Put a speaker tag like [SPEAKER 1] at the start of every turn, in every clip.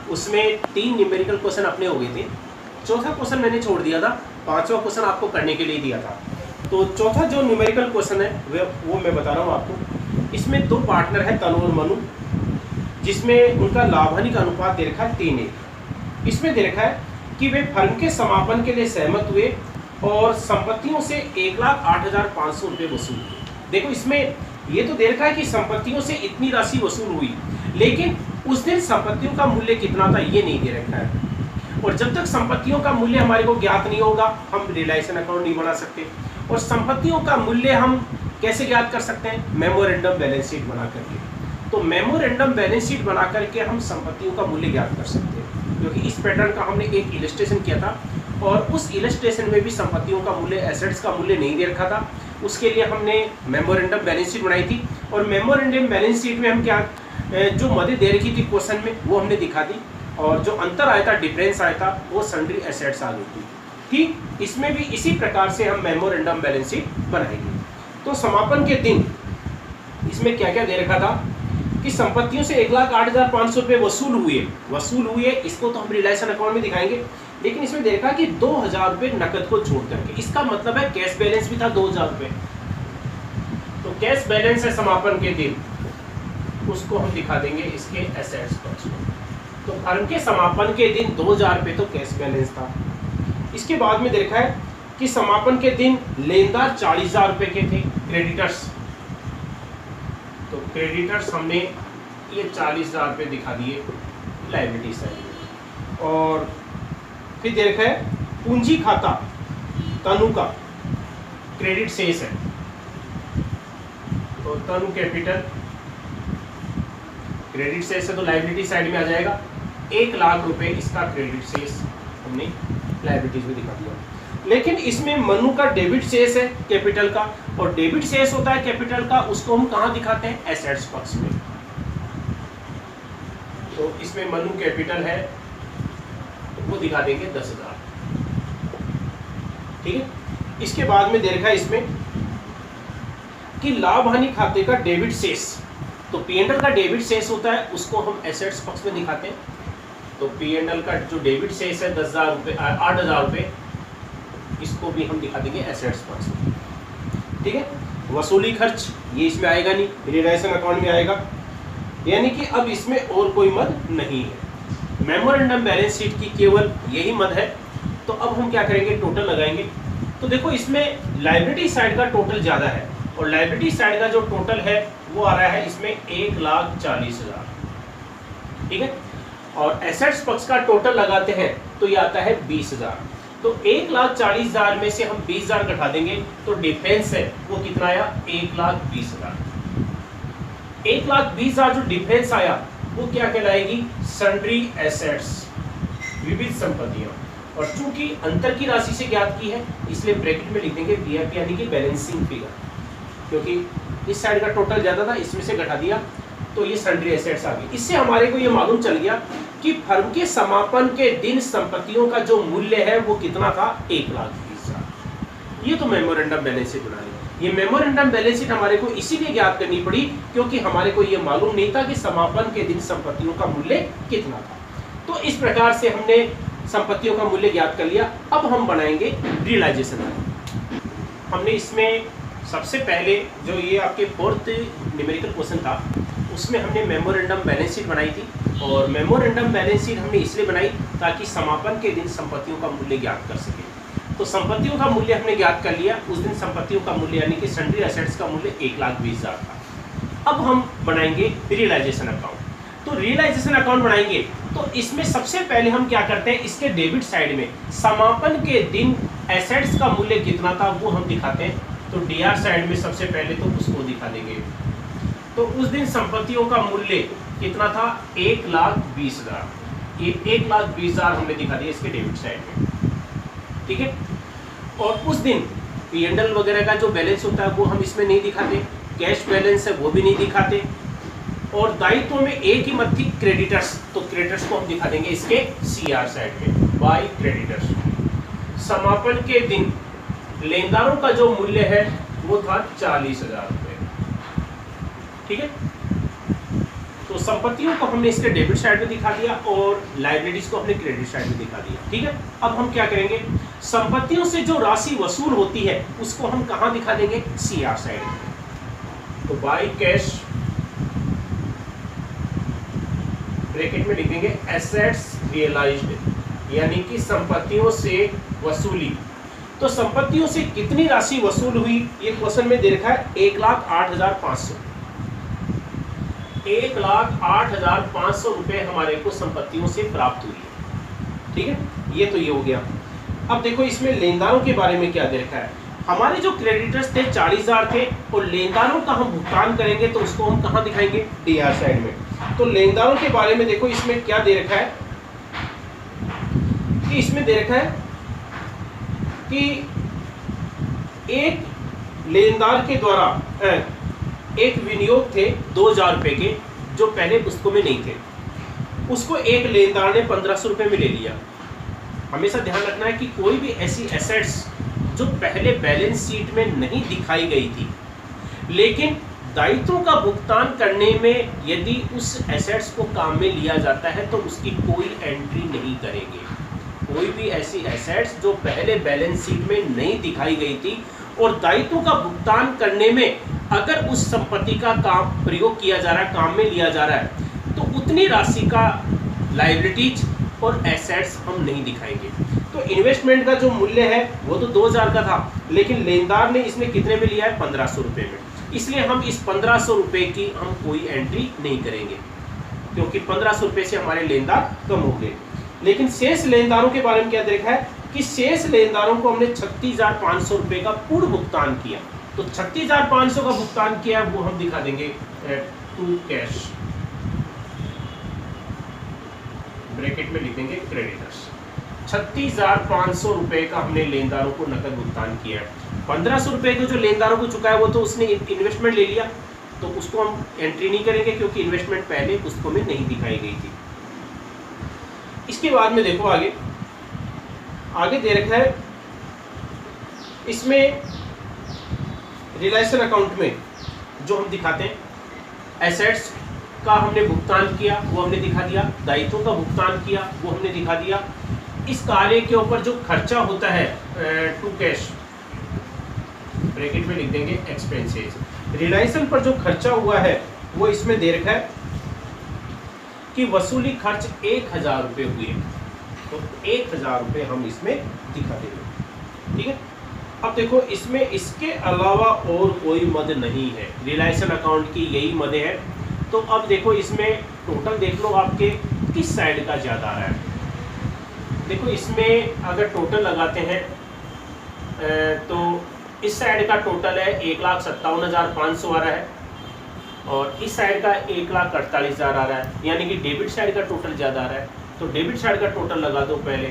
[SPEAKER 1] उसमें 3 numerical question अपने हो गए थे, चौथा क्वेश्चन मैंने छोड़ दिया था, पांचवा क्वेश्चन आपको करने के लिए दिया था। तो चौथा जो न्यूमेरिकल क्वेश्चन है वो मैं बता रहा हूँ आपको। इसमें 2 पार्टनर है तनु और मनु, जिसमें उनका लाभ हानि का अनुपात दे रखा है 3:1। इसमें दे रखा है कि वे फर्म के समापन के लिए सहमत हुए और संपत्तियों से 1,08,500 रुपये वसूल हुए। देखो इसमें ये तो दे रखा है कि संपत्तियों से इतनी राशि वसूल हुई, लेकिन उस दिन संपत्तियों का मूल्य कितना था ये नहीं दे रखा है। और जब तक संपत्तियों का मूल्य हमारे को ज्ञात नहीं होगा, हम रियलाइजेशन अकाउंट नहीं बना सकते। और संपत्तियों का मूल्य हम कैसे ज्ञात कर सकते हैं? मेमोरेंडम बैलेंस शीट बना करके। तो मेमोरेंडम बैलेंस शीट बना करके हम संपत्तियों का मूल्य ज्ञात कर सकते हैं, क्योंकि इस पैटर्न का हमने एक इलस्ट्रेशन किया था और उस इलस्ट्रेशन में भी संपत्तियों का मूल्य, एसेट्स का मूल्य नहीं दे रखा था। उसके लिए हमने मेमोरेंडम बैलेंस शीट बनाई थी और मेमोरेंडम बैलेंस शीट में हम क्या जो मदद दे रखी थी क्वेश्चन में वो हमने दिखा दी, और जो अंतर आया था, डिफरेंस आया था, वो सन्ड्री एसेट्स आ गई थी। ठीक इसमें भी इसी प्रकार से हम मेमोरेंडम बैलेंस शीट बनाएंगे। तो समापन के दिन इसमें क्या क्या दे रखा था कि संपत्तियों से 1,08,500 रुपये वसूल हुए। इसको तो हम रियलाइजेशन अकाउंट में दिखाएंगे, लेकिन इसमें दे रखा कि 2,000 रुपये नकद को छोड़ करके। इसका मतलब है कैश बैलेंस भी था 2,000 रुपये। तो कैश बैलेंस है समापन के दिन, उसको हम दिखा देंगे इसके एसेट्स पक्ष में। तो फर्म के समापन के दिन 2,000 रुपये तो कैश बैलेंस था। इसके बाद में देखा है कि समापन के दिन लेनदार 40,000 रुपये के थे, क्रेडिटर्स। तो क्रेडिटर्स हमने ये 40,000 रुपये दिखा दिए लायबिलिटी साइड। और फिर देखा है पूंजी खाता तनु का क्रेडिट शेष है, तो तनु कैपिटल क्रेडिट शेष है तो लायबिलिटी साइड में आ जाएगा। 1,00,000 रुपए इसका क्रेडिट शेष हमने लायबिलिटीज में दिखा दिया। लेकिन इसमें मनु का डेबिट शेष है कैपिटल का, और डेबिट शेष होता है कैपिटल का, उसको हम कहां दिखाते हैं? एसेट्स पक्ष में। तो इसमें मनु कैपिटल है तो वो दिखा देंगे 10,000। ठीक है। इसके बाद में देखा इसमें कि लाभ हानि खाते का डेबिट शेष, तो P&L का डेबिट शेष होता है, उसको हम एसेट्स पक्ष में दिखाते हैं। तो P&L का जो डेबिट शेष है 10,000 रुपये, 8,000 रुपये, इसको भी हम दिखा देंगे एसेट्स पक्ष में। ठीक है। वसूली खर्च ये इसमें आएगा नहीं, रियलाइजेशन अकाउंट में आएगा, यानी कि अब इसमें और कोई मद नहीं है। मेमोरेंडम बैलेंस शीट की केवल यही मद है। तो अब हम क्या करेंगे? टोटल लगाएंगे। तो देखो इसमें लायबिलिटी साइड का टोटल ज़्यादा है, और लायबिलिटी साइड का जो टोटल है वो आ रहा है इसमें 1,40,000। ठीक है। और एसेट्स पक्ष का टोटल लगाते हैं तो ये आता है 20,000। तो 1,40,000 में से हम 20,000 घटा देंगे तो डिफरेंस है वो कितना आया? 1,20,000। 1,20,000 जो डिफरेंस आया वो क्या कहलाएगी? सन्ड्री एसेट्स, विविध संपत्तियां। और चूंकि अंतर की राशि से ज्ञात की है इसलिए ब्रैकेट में लिख देंगे BIP यानी कि बैलेंसिंग फिगर, क्योंकि इस साइड का टोटल ज्यादा था, इसमें से घटा दिया तो ये सन्ड्री एसेट्स आ गई। इससे हमारे को ये मालूम चल गया कि फर्म के समापन के दिन संपत्तियों का जो मूल्य है वो कितना था? 1,20,000। ये तो मेमोरेंडम बैलेंस शीट बना ली। ये मेमोरेंडम बैलेंस शीट हमारे को इसीलिए ज्ञात करनी पड़ी क्योंकि हमारे को ये मालूम नहीं था कि समापन के दिन संपत्तियों का मूल्य कितना था। तो इस प्रकार से हमने संपत्तियों का मूल्य ज्ञात कर लिया। अब हम बनाएंगे रियलाइजेशन। हमने इसमें सबसे पहले जो ये आपके 4th न्यूमेरिकल क्वेश्चन था उसमें हमने मेमोरेंडम बैलेंस शीट बनाई थी, और मेमोरेंडम बैलेंस शीट हमने इसलिए बनाई ताकि समापन के दिन संपत्तियों का मूल्य ज्ञात कर सके। तो संपत्तियों का मूल्य हमने ज्ञात कर लिया। उस दिन संपत्तियों का मूल्य यानी कि सन्ड्री एसेट्स का मूल्य 1,20,000 था। अब हम बनाएंगे रियलाइजेशन अकाउंट। तो रियलाइजेशन अकाउंट बनाएंगे तो इसमें सबसे पहले हम क्या करते हैं? इसके डेबिट साइड में समापन के दिन एसेट्स का मूल्य कितना था वो हम दिखाते हैं। तो DR साइड में सबसे पहले तो उसको दिखा देंगे। तो उस दिन संपत्तियों का मूल्य कितना था? 1,20,000। ये 1,20,000 हमने दिखा दिया इसके डेबिट साइड में। ठीक है। और उस दिन P&L वगैरह का जो बैलेंस होता है वो हम इसमें नहीं दिखाते, कैश बैलेंस है वो भी नहीं दिखाते, और दायित्व में एक ही मत थी क्रेडिटर्स, तो क्रेडिटर्स को हम दिखा देंगे इसके CR साइड में, बाय क्रेडिटर्स। समापन के दिन लेनदारों का जो मूल्य है वो था 40,000 रुपये। ठीक है। तो तो संपत्तियों को हमने इसके डेबिट साइड में दिखा दिया और लाइबिलिटीज को हमने क्रेडिट साइड में दिखा दिया। ठीक है, अब हम क्या करेंगे, संपत्तियों से जो राशि वसूल होती है उसको हम कहां दिखा देंगे, सीआर साइड में। तो बाय कैश ब्रैकेट में लिख देंगे एसेट्स रियलाइज्ड, यानी कि संपत्तियों से वसूली। तो संपत्तियों से कितनी राशि वसूल हुई, ये क्वेश्चन में दे रखा है 1,08,500। 1,08,500 रुपए हमारे को संपत्तियों से प्राप्त हुई है। ठीक है, ये तो ये हो गया। अब देखो इसमें लेनदारों के बारे में क्या दे रखा है। हमारे जो क्रेडिटर्स थे 40,000 थे और लेनदारों का हम भुगतान करेंगे तो उसको हम कहां दिखाएंगे, डीआर साइड में। तो लेनदारों के बारे में देखो इसमें क्या दे रखा है कि इसमें दे रखा है कि एक लेनदार के द्वारा एक विनियोग थे 2,000 रुपए के, जो पहले पुस्तकों में नहीं थे, उसको एक लेनदार ने 1,500 रुपए में ले लिया। हमेशा ध्यान रखना है कि कोई भी ऐसी एसेट्स जो पहले बैलेंस शीट में नहीं दिखाई गई थी, लेकिन दायित्वों का भुगतान करने में यदि उस एसेट्स को काम में लिया जाता है तो उसकी कोई एंट्री नहीं करेंगे। कोई भी ऐसी एसेट्स जो पहले बैलेंस शीट में नहीं दिखाई गई थी और दायित्वों का भुगतान करने में अगर उस संपत्ति का काम प्रयोग किया जा रहा है, काम में लिया जा रहा है, तो उतनी राशि का लायबिलिटीज और एसेट्स हम नहीं दिखाएंगे। तो इन्वेस्टमेंट का जो मूल्य है वो तो 2,000 का था, लेकिन लेनदार ने इसमें कितने में लिया है, 1,500 रुपए में। इसलिए हम इस 1,500 रुपए की हम कोई एंट्री नहीं करेंगे, क्योंकि 1,500 रुपए से हमारे लेनदार कम हो गए। लेकिन शेष लेनदारों के बारे में क्या देखा है कि शेष लेनदारों को हमने 36,500 रुपए का पूर्ण भुगतान किया। तो 36,500 का भुगतान किया वो हम दिखा देंगे टू कैश, ब्रैकेट में लिख देंगे क्रेडिटर्स। 36,500 रुपए का हमने लेनदारों को नकद भुगतान किया है। 1,500 रुपए को जो लेनदारों को चुका है वो तो उसने इन्वेस्टमेंट ले लिया, तो उसको हम एंट्री नहीं करेंगे क्योंकि इन्वेस्टमेंट पहले पुस्तकों में नहीं दिखाई गई थी। इसके बाद में देखो आगे दे रखा है इसमें रिलेशन अकाउंट में जो हम दिखाते हैं, एसेट्स का हमने भुगतान किया वो हमने दिखा दिया, दायित्वों का भुगतान किया वो हमने दिखा दिया। इस कार्य के ऊपर जो खर्चा होता है टू कैश, ब्रैकेट में लिख देंगे एक्सपेंसेस। रिलेशन पर जो खर्चा हुआ है वो इसमें दे रखा है कि वसूली खर्च 1,000 रुपये हुए, तो 1,000 रुपये हम इसमें दिखा देंगे। ठीक है, अब देखो इसमें इसके अलावा और कोई मद नहीं है, रिलेशन अकाउंट की यही मद है। तो अब देखो इसमें टोटल देख लो आपके किस साइड का ज़्यादा आ रहा है। देखो इसमें अगर टोटल लगाते हैं तो इस साइड का टोटल है 1,57,500 आ रहा है और इस साइड का 1,48,000 आ रहा है, यानी कि डेबिट साइड का टोटल ज़्यादा आ रहा है। तो डेबिट साइड का टोटल लगा दो पहले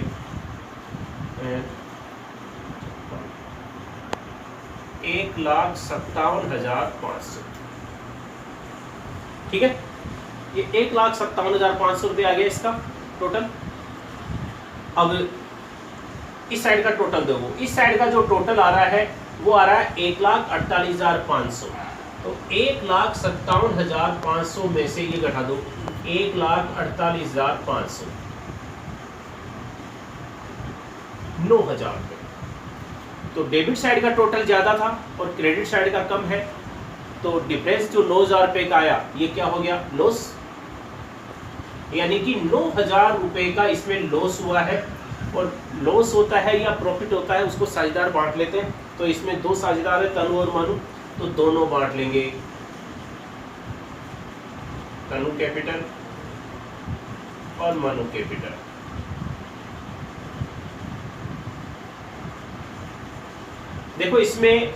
[SPEAKER 1] 1,57,500। ठीक है, ये 1,57,500 रुपये आ गया इसका टोटल। अब इस साइड का टोटल देखो, इस साइड का जो टोटल आ रहा है वो आ रहा है 1,48,500। तो 1,57,500 में से ये घटा दो 1,48,500, 9,000 रुपये। तो डेबिट साइड का टोटल ज़्यादा था और क्रेडिट साइड का कम है, तो डिफरेंस जो 9,000 रुपये का आया ये क्या हो गया, लॉस। यानी कि 9,000 रुपये का इसमें लॉस हुआ है। और लॉस होता है या प्रॉफिट होता है उसको साझेदार बांट लेते हैं। तो इसमें दो साझेदार है, तनु और मनु, तो दोनों बांट लेंगे। तनु कैपिटल और मनु कैपिटल। देखो इसमें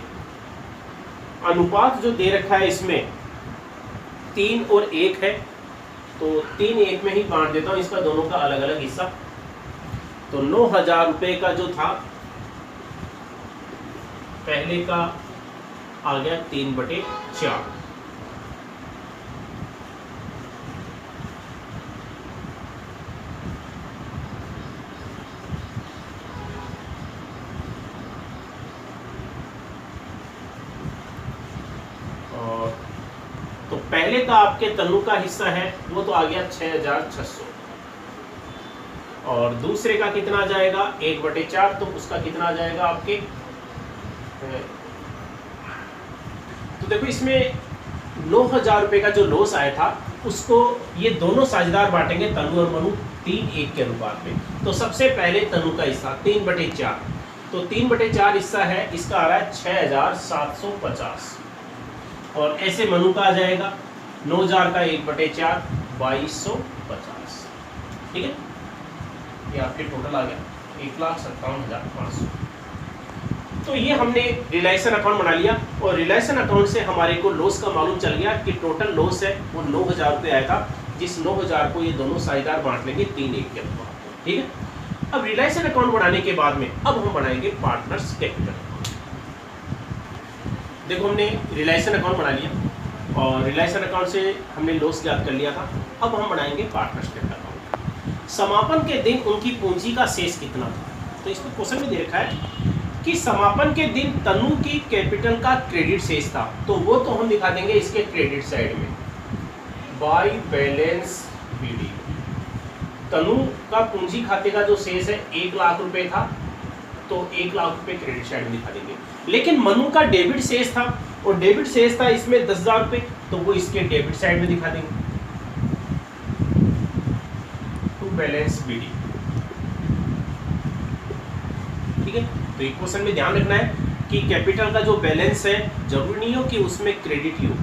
[SPEAKER 1] अनुपात जो दे रखा है इसमें 3 और 1 है, तो 3-1 में ही बांट देता हूँ इसका दोनों का अलग अलग हिस्सा। तो 9,000 रुपये का जो था पहले का आ गया 3/4। पहले का आपके तनु का हिस्सा है वो तो आ गया 6600, और दूसरे का कितना आ जाएगा 1/4, तो उसका कितना आ जाएगा आपके, तो देखो इसमें 9000 रुपये का जो लॉस आया था उसको ये दोनों साझेदार बांटेंगे, तनु और मनु 3:1 के अनुपात में। तो सबसे पहले तनु का हिस्सा 3/4, तो 3/4 हिस्सा है, इसका आ रहा है 6750, और ऐसे मनु का आ जाएगा 9000 का 1/4 2250। ठीक है, ये आपके टोटल आ गया 1,57,500। तो ये हमने रिलायंसन अकाउंट बना लिया, और रिलायंसन अकाउंट से हमारे को लॉस का मालूम चल गया कि टोटल लॉस है वो 9000 रुपये आया था, जिस 9000 को ये दोनों साझेदार बांट लेंगे 3:1 के अनुपात। ठीक है, अब रिलायंसन अकाउंट बनाने के बाद में अब हम बनाएंगे पार्टनर्स कैपिटल। देखो हमने रिलायंसन अकाउंट बना लिया, और रिलायंसन अकाउंट से हमने लॉस ज्ञात कर लिया था। अब हम बनाएंगे पार्टनर्स कैपिटल अकाउंट। समापन के दिन उनकी पूंजी का शेष कितना था, तो इसमें क्वेश्चन में दे रखा है कि समापन के दिन तनु की कैपिटल का क्रेडिट शेष था, तो वो तो हम दिखा देंगे इसके क्रेडिट साइड में बाय बैलेंस बीडी। तनु का पूंजी खाते का जो शेष है 1 लाख रुपए था, तो 1 लाख रुपए क्रेडिट साइड में दिखा देंगे। लेकिन मनु का डेबिट शेष था, और डेबिट शेष था इसमें 10,000 रुपए, तो वो इसके डेबिट साइड में दिखा देंगे टू बैलेंस बीडी। ठीक है, तो एक क्वेश्चन में ध्यान रखना है कि कैपिटल का जो बैलेंस है जरूरी नहीं हो कि उसमें क्रेडिट ही हो।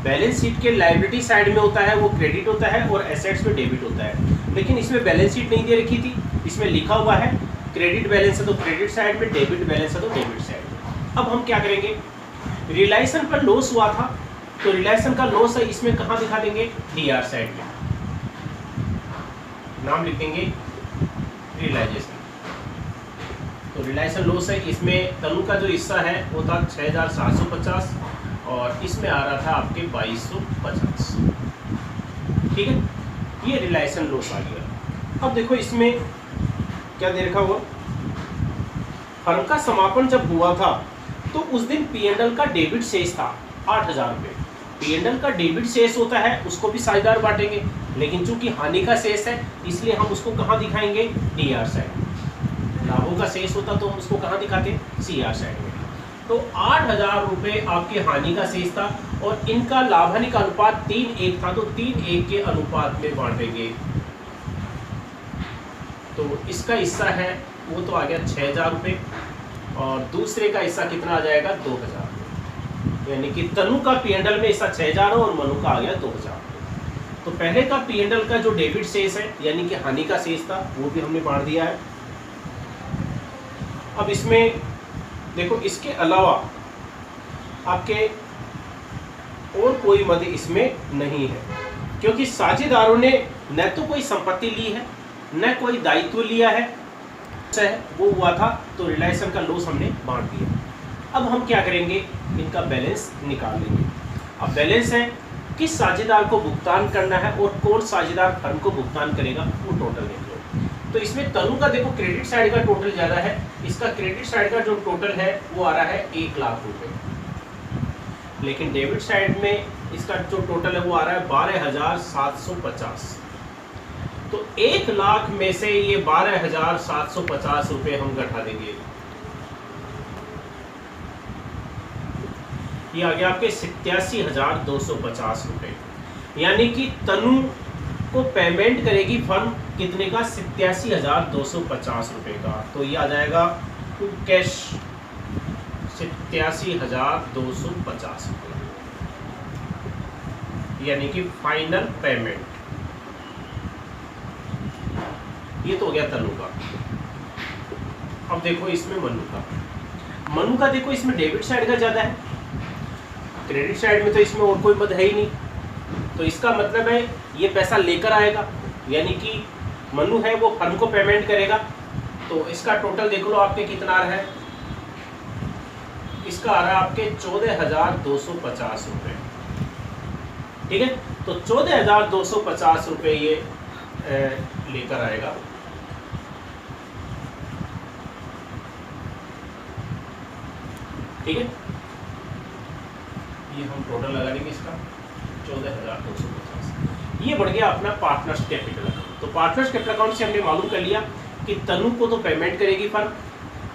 [SPEAKER 1] बैलेंस शीट के लायबिलिटी साइड में होता है वो क्रेडिट होता है, और एसेट्स में डेबिट होता है। लेकिन इसमें बैलेंस शीट नहीं दे रखी थी, इसमें लिखा हुआ है क्रेडिट बैलेंस है तो क्रेडिट साइड में, डेबिट बैलेंस है तो डेबिट साइड में। अब हम क्या करेंगे, रिलायंसन पर लॉस हुआ था, तो रिलायंसन का लॉस है इसमें कहाँ दिखा देंगे, डीआर साइड में, नाम लिख देंगे रियलाइजेशन। तो रिलायंसन लॉस है, इसमें तनु का जो हिस्सा है वो था 6750, और इसमें आ रहा था आपके 2250। ठीक है, ये रिलायंसन लॉस आ गया। अब देखो इसमें क्या दे रखा हुआ, फर्म का समापन जब हुआ था तो उस दिन P&L का डेबिट शेष था 8000 रुपये। P&L का डेबिट शेष होता है उसको भी साझेदार बांटेंगे, लेकिन चूंकि हानि का शेष है इसलिए हम उसको कहाँ दिखाएंगे, डीआर साइड। लाभों का शेष होता तो हम उसको कहाँ दिखाते, सीआर साइड में। तो 8000 रुपये आपके हानि का शेष था, और इनका लाभ हानि का अनुपात 3:1 था, तो 3:1 के अनुपात में बांटेंगे। तो इसका हिस्सा है वो तो आ गया 6000 रुपये, और दूसरे का हिस्सा कितना आ जाएगा 2000, यानी कि तनु का P&L में हिस्सा 6000 और मनु का आ गया 2000। तो पहले का P&L का जो डेबिट शेष है यानी कि हानि का शेष था वो भी हमने बांट दिया है। अब इसमें देखो इसके अलावा आपके और कोई मद इसमें नहीं है, क्योंकि साझेदारों ने न तो कोई संपत्ति ली है न कोई दायित्व लिया है, वो हुआ था। तो रिलायंसन का लॉस हमने बांट दिया। अब हम क्या करेंगे, इनका बैलेंस निकाल लेंगे। अब बैलेंस है किस साझेदार को भुगतान करना है और कौन साझेदार फर्म को भुगतान करेगा, वो टोटल देख लो। तो इसमें तनु का देखो क्रेडिट साइड का टोटल ज़्यादा है, इसका क्रेडिट साइड का जो टोटल है वो आ रहा है 1 लाख रुपए, लेकिन डेबिट साइड में इसका जो टोटल है वो आ रहा है 12,750। तो 1 लाख में से ये 12,750 रुपये हम घटा देंगे, ये आ गया आपके 87,250 रुपये। यानी कि तनु को पेमेंट करेगी फर्म कितने का, 87,250 रुपये का। तो ये आ जाएगा टू कैश 87,250 रुपये, यानी कि फाइनल पेमेंट। ये तो हो गया तनु का। अब देखो इसमें मनु का देखो इसमें डेबिट साइड का ज़्यादा है, क्रेडिट साइड में तो इसमें और कोई मद है ही नहीं। तो इसका मतलब है ये पैसा लेकर आएगा, यानी कि मनु है वो फर्म को पेमेंट करेगा। तो इसका टोटल देख लो आपके कितना आ रहा है, इसका आ रहा है आपके 14,250 रुपये। ठीक है, तो 14,250 रुपये ये लेकर आएगा। ठीक है, ये हम टोटल लगा देंगे इसका 14,250। ये बढ़ गया अपना पार्टनर्स कैपिटल अकाउंट। तो पार्टनर्स कैपिटल अकाउंट से हमने मालूम कर लिया कि तनु को तो पेमेंट करेगी फर्म,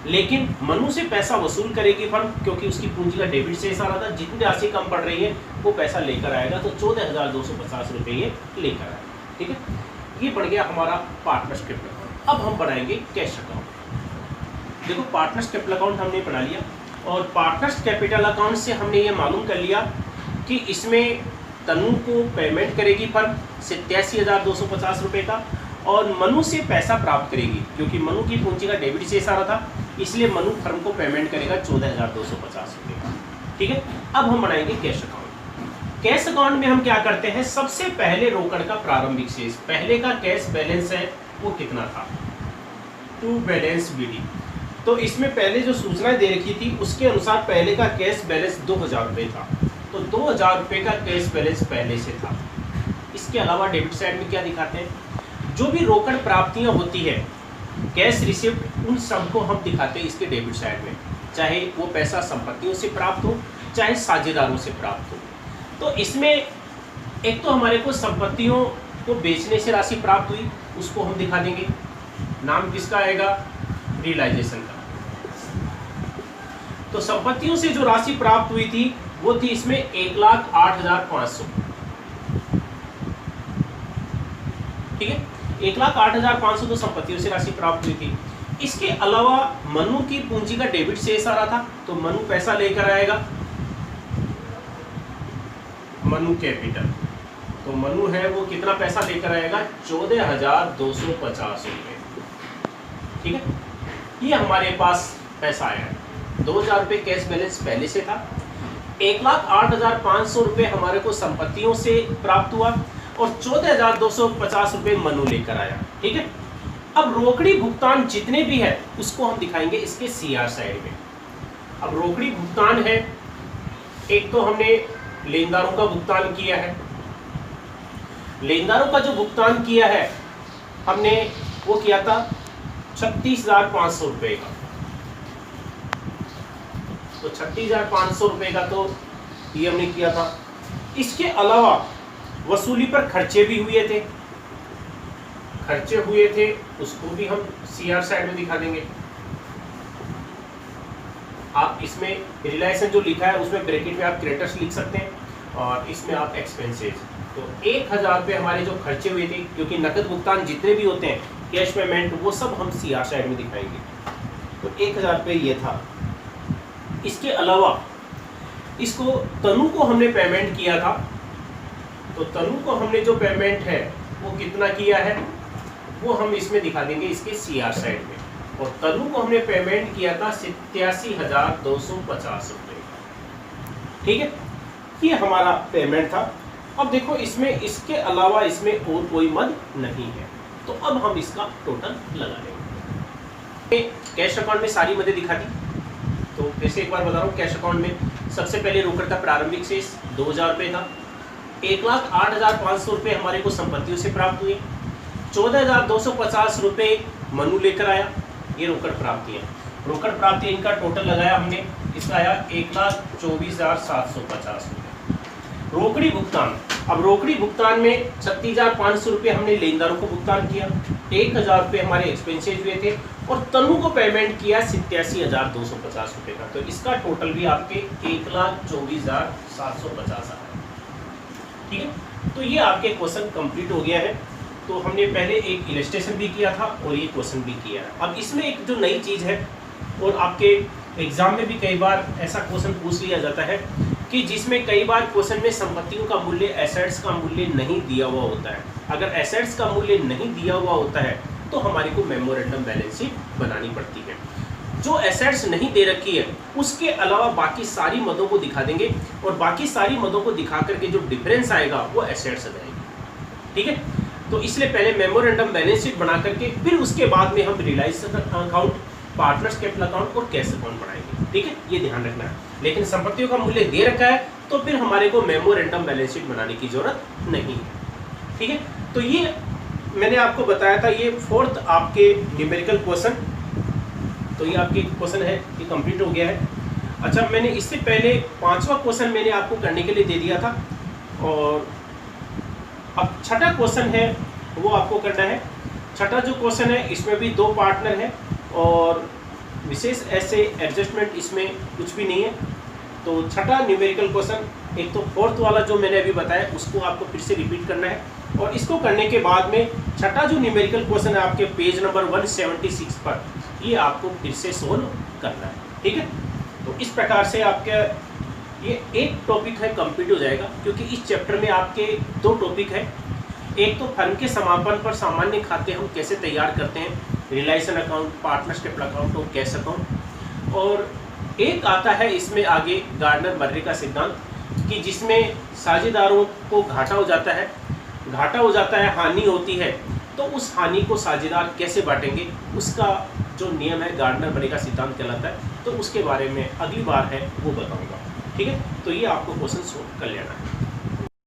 [SPEAKER 1] लेकिन मनु से पैसा वसूल करेगी फर्म, क्योंकि उसकी पूंजी का डेबिट शेष आ रहा था। जितनी राशि कम पड़ रही है वो पैसा लेकर आएगा, तो 14,250 रुपये ये लेकर आएगा। ठीक है, ये बढ़ गया हमारा पार्टनर्स कैपिटल अकाउंट। अब हम बढ़ाएंगे कैश अकाउंट। देखो पार्टनर्स कैपिटल अकाउंट हमने बना लिया, और पार्टनर्स कैपिटल अकाउंट से हमने ये मालूम कर लिया कि इसमें तनु को पेमेंट करेगी फर्म 87,250 रुपये का, और मनु से पैसा प्राप्त करेगी, क्योंकि मनु की पूंजी का डेबिट शेष आ रहा था, इसलिए मनु फर्म को पेमेंट करेगा 14,250 रुपये का। ठीक है, अब हम बनाएंगे कैश अकाउंट। कैश अकाउंट में हम क्या करते हैं, सबसे पहले रोकड़ का प्रारंभिक शेष, पहले का कैश बैलेंस है वो कितना था, टू बैलेंस बीडी। तो इसमें पहले जो सूचनाएं दे रखी थी उसके अनुसार पहले का कैश बैलेंस 2,000 रुपये था, तो 2,000 रुपये का कैश बैलेंस पहले से था। इसके अलावा डेबिट साइड में क्या दिखाते हैं, जो भी रोकड़ प्राप्तियां होती है, कैश रिसिप्ट, उन सबको हम दिखाते हैं इसके डेबिट साइड में, चाहे वो पैसा संपत्तियों से प्राप्त हो चाहे साझेदारों से प्राप्त हो। तो इसमें एक तो हमारे को संपत्तियों को बेचने से राशि प्राप्त हुई, उसको हम दिखा देंगे, नाम किसका आएगा, रियलाइजेशन का। तो संपत्तियों से जो राशि प्राप्त हुई थी वो थी इसमें 1,08,500। ठीक है, 1,08,500 तो संपत्तियों से राशि प्राप्त हुई थी। इसके अलावा मनु की पूंजी का डेबिट शेष आ रहा था, तो मनु पैसा लेकर आएगा, मनु कैपिटल। तो मनु है वो कितना पैसा लेकर आएगा, 14,250 रुपये। ठीक है, ये हमारे पास पैसा आया है। 2,000 रुपये कैश बैलेंस पहले से था, 1,08,500 रुपये हमारे को संपत्तियों से प्राप्त हुआ, और 14,250 रुपये मनु लेकर आया। ठीक है, अब रोकड़ी भुगतान जितने भी है उसको हम दिखाएंगे इसके सीआर साइड में। अब रोकड़ी भुगतान है, एक तो हमने लेनदारों का भुगतान किया है, लेनदारों का जो भुगतान किया है हमने वो किया था 36,500 रुपये का। तो 36,500 रुपये का तो ये हमने किया था। इसके अलावा वसूली पर खर्चे भी हुए थे, खर्चे हुए थे उसको भी हम सीआर साइड में दिखा देंगे। आप इसमें रिलायंस जो लिखा है उसमें ब्रैकेट में आप क्रेडिटर्स लिख सकते हैं, और इसमें आप एक्सपेंसेस। तो 1,000 रुपये हमारे जो खर्चे हुए थे, क्योंकि नकद भुगतान जितने भी होते हैं, कैश पेमेंट, वो सब हम सीआर साइड में दिखाएंगे। तो 1,000 रुपये ये था। इसके अलावा इसको तनु को हमने पेमेंट किया था, तो तनु को हमने जो पेमेंट है वो कितना किया है वो हम इसमें दिखा देंगे इसके सीआर साइड में। और तनु को हमने पेमेंट किया था 87,250 रुपये। ठीक है, ये हमारा पेमेंट था। अब देखो इसमें इसके अलावा इसमें और कोई मद नहीं है, तो अब हम इसका टोटल लगा लेंगे। कैश अकाउंट में सारी मदें दिखा दी, तो फिर से एक बार बता रहा हूँ। कैश अकाउंट में सबसे पहले रोकड़ का प्रारंभिक शेष 2,000 रुपये था, 1,08,500 रुपये हमारे को संपत्तियों से प्राप्त हुए, 14,250 रुपये मनु लेकर आया, ये रोकड़ प्राप्ति है। रोकड़ प्राप्ति इनका टोटल लगाया हमने, इसका आया 1,24,750 रुपये। रोकड़ी भुगतान, अब रोकड़ी भुगतान में 36,500 रुपये हमने लेनदारों को भुगतान किया, 1,000 रुपये हमारे एक्सपेंसेस हुए थे, और तनु को पेमेंट किया 87,250 रुपये का। तो इसका टोटल भी आपके 1,24,750 आया। ठीक है, तो ये आपके क्वेश्चन कंप्लीट हो गया है। तो हमने पहले एक इलस्ट्रेशन भी किया था और ये क्वेश्चन भी किया है। अब इसमें एक जो नई चीज़ है, और आपके एग्जाम में भी कई बार ऐसा क्वेश्चन पूछ लिया जाता है कि जिसमें कई बार क्वेश्चन में संपत्तियों का मूल्य, एसेट्स का मूल्य नहीं दिया हुआ होता है। अगर एसेट्स का मूल्य नहीं दिया हुआ होता है तो हमारे को मेमोरेंडम बैलेंस शीट बनानी पड़ती है। जो एसेट्स नहीं दे रखी है उसके अलावा बाकी सारी मदों को दिखा देंगे, और बाकी सारी मदों को दिखा करके जो डिफरेंस आएगा वो एसेट्स आ जाएगी। ठीक है, तो इसलिए पहले मेमोरेंडम बैलेंस शीट बना करके फिर उसके बाद में हम Reliance account, partners capital account और कैश अकाउंट बनाएंगे। ठीक है, ये ध्यान रखना है। लेकिन संपत्तियों का मूल्य दे रखा है तो फिर हमारे को मेमोरेंडम बैलेंस शीट बनाने की जरूरत नहीं है। ठीक है, तो ये मैंने आपको बताया था, ये फोर्थ आपके न्यूमेरिकल क्वेश्चन। तो ये आपके क्वेश्चन है, ये कंप्लीट हो गया है। अच्छा, मैंने इससे पहले 5वां क्वेश्चन मैंने आपको करने के लिए दे दिया था, और अब छठा क्वेश्चन है वो आपको करना है। छठा जो क्वेश्चन है इसमें भी 2 पार्टनर है और विशेष ऐसे एडजस्टमेंट इसमें कुछ भी नहीं है। तो छठा न्यूमेरिकल क्वेश्चन, एक तो फोर्थ वाला जो मैंने अभी बताया उसको आपको फिर से रिपीट करना है, और इसको करने के बाद में छठा जो न्यूमेरिकल क्वेश्चन है आपके पेज नंबर 176 पर ये आपको फिर से सोल्व करना है। ठीक है, तो इस प्रकार से आपके ये एक टॉपिक है कंप्लीट हो जाएगा, क्योंकि इस चैप्टर में आपके 2 टॉपिक है। एक तो फर्म के समापन पर सामान्य खाते हम कैसे तैयार करते हैं, रिलेशन अकाउंट, पार्टनरशिप अकाउंट और कैश अकाउंट, और एक आता है इसमें आगे गार्डनर मर्रे का सिद्धांत कि जिसमें साझेदारों को घाटा हो जाता है, हानि होती है, तो उस हानि को साझेदार कैसे बांटेंगे उसका जो नियम है गार्डनर मर्रे का सिद्धांत कहलाता है। तो उसके बारे में अगली बार है वो बताऊंगा। ठीक है, तो ये आपको क्वेश्चन सोल्व कर लेना है।